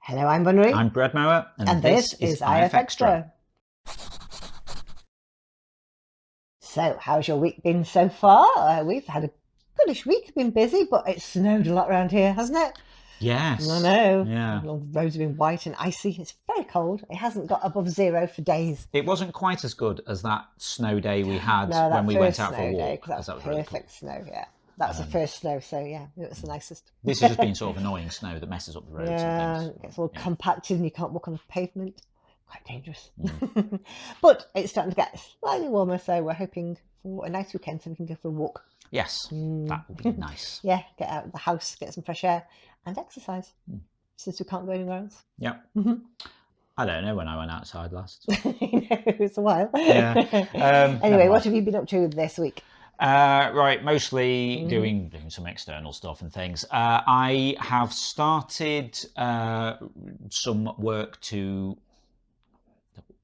Hello, I'm Bunry. I'm Brad Mower, and this is IFXtra. So, how's your week been so far? We've had a goodish week, been busy, but it snowed a lot around here, hasn't it? Yes. I know. Yeah. All the roads have been white and icy. It's very cold. It hasn't got above 0 for days. It wasn't quite as good as that snow day we had No, when we went out snow for a day, walk. that was really perfect snow, yeah. That's the first snow, so yeah, it was the nicest. This has just been sort of annoying snow that messes up the roads and things. It gets all compacted and you can't walk on the pavement. Quite dangerous. But it's starting to get slightly warmer, so we're hoping for a nice weekend so we can go for a walk. Yes, that would be nice. Yeah, get out of the house, get some fresh air and exercise, since we can't go anywhere else. Yep. I don't know when I went outside last. It's a while. Yeah. Anyway, what have you been up to this week? Right, mostly doing some external stuff and things. I have started some work to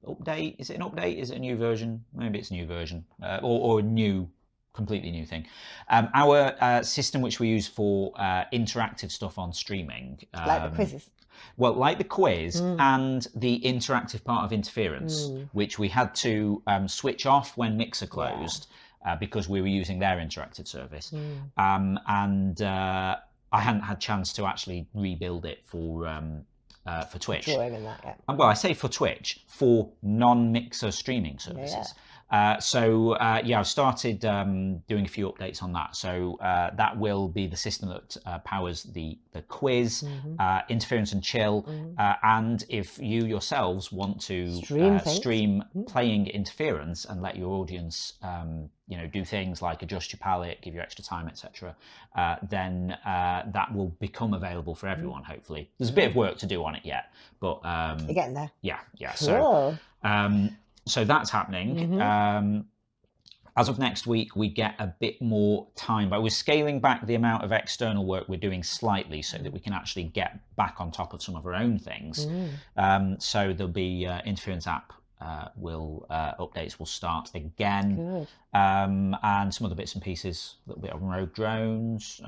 update. Is it an update? Is it a new version? Maybe it's a new version or a new, completely new thing. Our system which we use for interactive stuff on streaming. Like the quizzes? Well, like the quiz and the interactive part of interference, which we had to switch off when Mixer closed. Because we were using their interactive service, and I hadn't had chance to actually rebuild it for Twitch. Well, I say for Twitch, for non-Mixer streaming services. I've started doing a few updates on that. So that will be the system that powers the quiz, interference and chill, and if you yourselves want to stream playing interference and let your audience do things like adjust your palette, give you extra time, etc., then that will become available for everyone, hopefully. There's a bit of work to do on it yet, but you're getting there. Yeah. Cool. So that's happening. As of next week, we get a bit more time, but we're scaling back the amount of external work we're doing slightly so that we can actually get back on top of some of our own things. So there'll be interference app updates will start again. And some other bits and pieces, a little bit on road drones.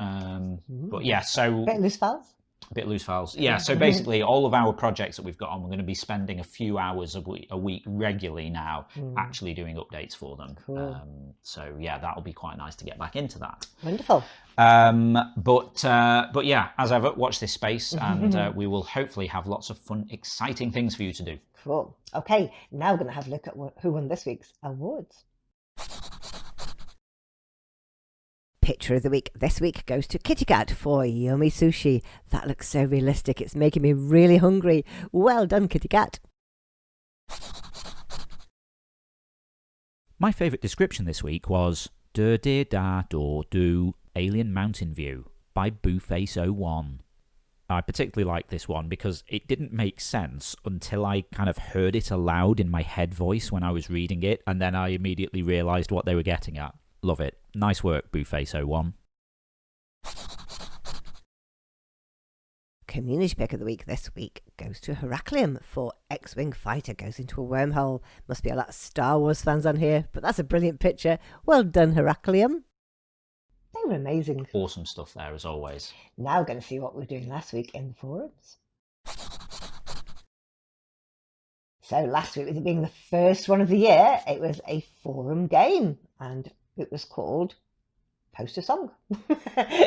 But yeah, so... Bit loose files? A bit loose files. Yeah, so basically all of our projects that we've got on, we're going to be spending a few hours a week regularly now actually doing updates for them. Cool. So yeah, that'll be quite nice to get back into that. Wonderful. But yeah, as I've watched this space, and we will hopefully have lots of fun, exciting things for you to do. Cool. Okay, now we're going to have a look at who won this week's awards. Picture of the week this week goes to Kitty Cat for yummy sushi. That looks so realistic. It's making me really hungry. Well done, Kitty Cat. My favourite description this week was "Da-de-da-do-do Alien Mountain View" by Booface01. I particularly like this one because it didn't make sense until I kind of heard it aloud in my head voice when I was reading it, and then I immediately realised what they were getting at. Love it. Nice work, Booface01. Community pick of the week this week goes to Heraclium for X-Wing Fighter goes into a wormhole. Must be a lot of Star Wars fans on here, but that's a brilliant picture. Well done, Heraclium. They were amazing. Awesome stuff there, as always. Now we're going to see what we were doing last week in the forums. So last week, with it being the first one of the year, it was a forum game, and it was called Post a Song.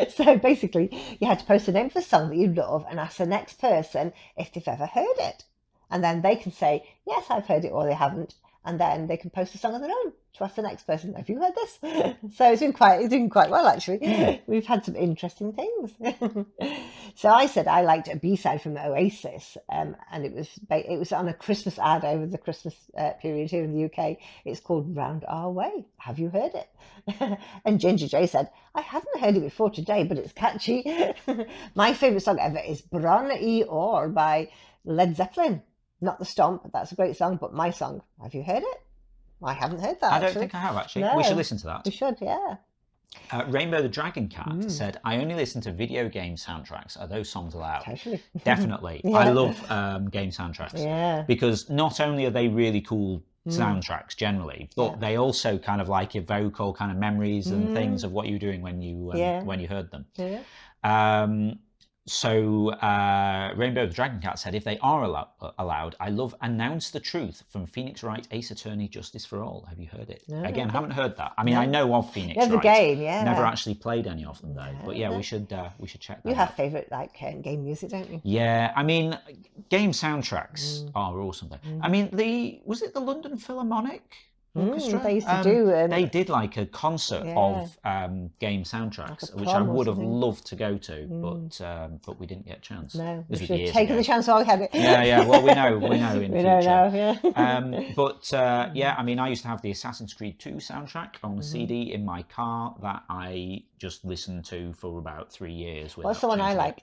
So basically, you had to post a name for a song that you love and ask the next person if they've ever heard it. And then they can say, yes, I've heard it, or they haven't. And then they can post a song of their own to ask the next person, have you heard this? So it's doing quite well, actually. We've had some interesting things. So I said I liked a B-side from Oasis, and it was on a Christmas ad over the Christmas period here in the UK. It's called Round Our Way. Have you heard it? And Ginger J said, I haven't heard it before today, but it's catchy. My favourite song ever is Bron y Or by Led Zeppelin. Not The Stomp, that's a great song, but my song. Have you heard it? I haven't heard that. I don't think I have, actually. No. We should listen to that. We should, yeah. Rainbow the Dragon Cat said, I only listen to video game soundtracks. Are those songs allowed? Totally. Definitely. Yeah. I love game soundtracks. Yeah. Because not only are they really cool soundtracks generally, but they also kind of like evoke all kind of memories and things of what you were doing when you heard them. Yeah. So Rainbow the Dragon Cat said, if they are allowed, I love Announce the Truth from Phoenix Wright Ace Attorney Justice for All. Have you heard it? No, Again, okay. haven't heard that. I mean, I know of Phoenix Never Wright. game, yeah. Never actually played any of them though. But yeah, we should check that out. You have favourite game music, don't you? Yeah, I mean, game soundtracks are awesome though. I mean, was it the London Philharmonic Orchestra? They used to do. They did like a concert of game soundtracks, which I would have loved to go to, but we didn't get a chance. No, we This was should years have taken ago. the chance while we had it. Yeah. Well, we know in We future. know now, yeah. But yeah, I mean, I used to have the Assassin's Creed 2 soundtrack on the CD in my car that I just listened to for about 3 years. What's the one I like?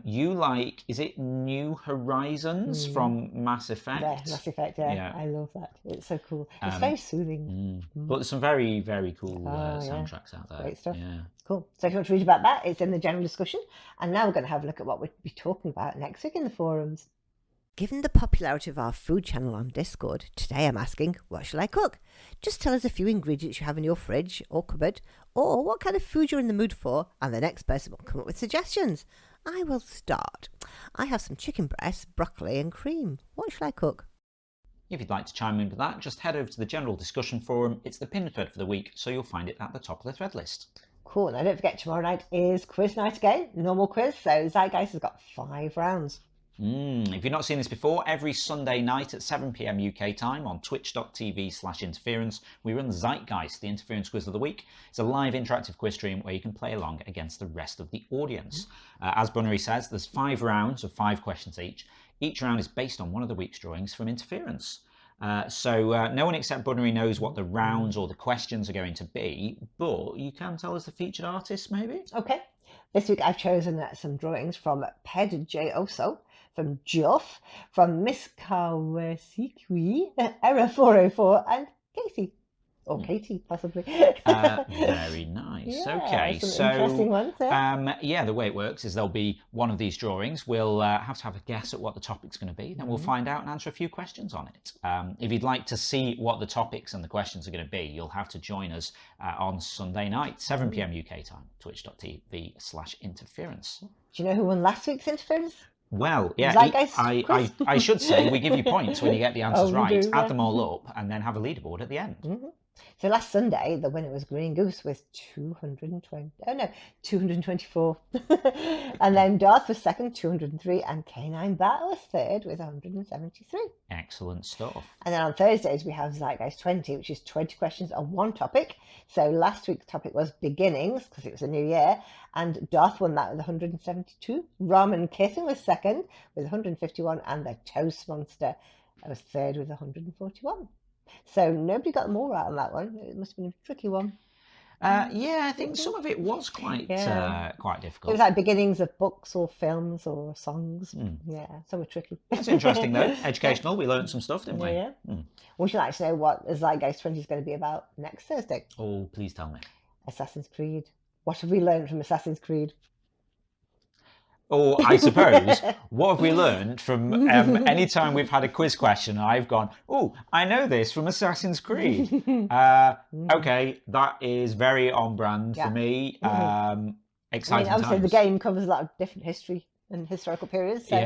You like, is it New Horizons from Mass Effect? Yeah, Mass Effect, yeah. I love that. It's so cool. It's very soothing. But there's some very, very cool soundtracks out there. Great stuff. Yeah. Cool. So if you want to read about that, it's in the general discussion. And now we're going to have a look at what we'll be talking about next week in the forums. Given the popularity of our food channel on Discord, today I'm asking, what shall I cook? Just tell us a few ingredients you have in your fridge or cupboard, or what kind of food you're in the mood for, and the next person will come up with suggestions. I will start. I have some chicken breasts, broccoli and cream. What shall I cook? If you'd like to chime in with that, just head over to the general discussion forum. It's the pinned thread for the week, so you'll find it at the top of the thread list. Cool. Now don't forget, tomorrow night is quiz night again. Normal quiz. So Zeitgeist has got 5 rounds. If you've not seen this before, every Sunday night at 7 PM UK time on twitch.tv/interference, we run Zeitgeist, the interference quiz of the week. It's a live interactive quiz stream where you can play along against the rest of the audience. As Bunnery says, there's 5 rounds of 5 questions each. Each round is based on one of the week's drawings from Interference. So no one except Bunnery knows what the rounds or the questions are going to be, but you can tell us the featured artists, maybe? Okay. This week I've chosen some drawings from Ped J. Oso, from Juff, from Miss Kawasiki, Error 404, and Casey. Or Katie, possibly. Very nice. Yeah, okay, some so interesting ones, yeah, the way it works is there'll be one of these drawings. We'll have to have a guess at what the topic's going to be. Then we'll find out and answer a few questions on it. If you'd like to see what the topics and the questions are going to be, you'll have to join us on Sunday night, 7 PM UK time, twitch.tv/interference. Do you know who won last week's Interference? Well, yeah, I should say we give you points when you get the answers right, add them all up, and then have a leaderboard at the end. So last Sunday, the winner was Green Goose with 224. And then Darth was second, 203, and K9 Bat was third with 173. Excellent stuff. And then on Thursdays, we have Zeitgeist 20, which is 20 questions on one topic. So last week's topic was beginnings, because it was a new year, and Darth won that with 172. Ramen Kitten was second with 151, and the Toast Monster was third with 141. So nobody got them all right on that one. It must have been a tricky one. Yeah, I think some of it was quite difficult. It was like beginnings of books or films or songs. Yeah, some were tricky. That's interesting though. Educational. We learned some stuff, didn't we? Yeah. Would you like to know what Zeitgeist 20 is going to be about next Thursday? Oh, please tell me. Assassin's Creed. What have we learned from Assassin's Creed? Or I suppose, what have we learned from any time we've had a quiz question and I've gone, oh, I know this from Assassin's Creed. Okay, that is very on brand for me. Exciting obviously times. the game covers a lot of different history and historical periods. So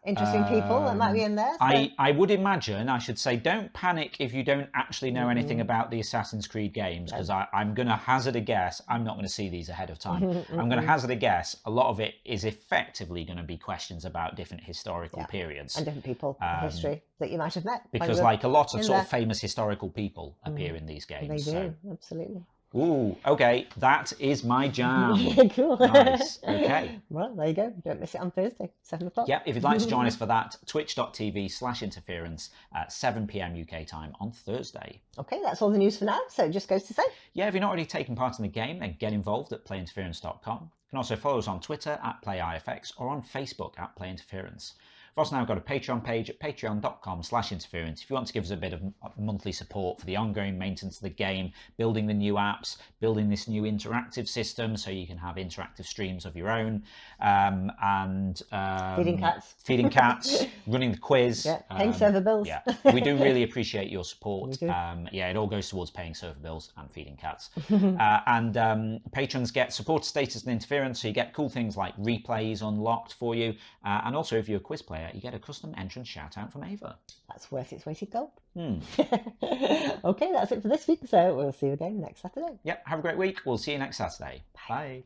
interesting people that might be in there. So. I would imagine, I should say, don't panic if you don't actually know anything about the Assassin's Creed games, because I'm going to hazard a guess. I'm not going to see these ahead of time. I'm going to hazard a guess. A lot of it is effectively going to be questions about different historical periods. And different people in history that you might have met. Because like a lot of sort of famous historical people appear in these games. They do, absolutely. Ooh, okay, that is my jam. Cool. Nice, okay. Well, there you go. Don't miss it on Thursday, 7 o'clock. Yep, if you'd like to join us for that, twitch.tv/interference at 7 PM UK time on Thursday. Okay, that's all the news for now, so it just goes to say. Yeah, if you're not already taking part in the game, then get involved at playinterference.com. You can also follow us on Twitter at PlayIFX or on Facebook at PlayInterference. We've also now got a Patreon page at patreon.com/interference. If you want to give us a bit of monthly support for the ongoing maintenance of the game, building the new apps, building this new interactive system so you can have interactive streams of your own, and feeding cats, running the quiz, paying server bills. Yeah, we do really appreciate your support. Yeah, it all goes towards paying server bills and feeding cats. And patrons get support status and interference, so you get cool things like replays unlocked for you, and also if you're a quiz player, you get a custom entrance shout out from Ava. That's worth its weight in gold. Okay, that's it for this week, so we'll see you again next Saturday. Yep, have a great week. We'll see you next Saturday. Bye.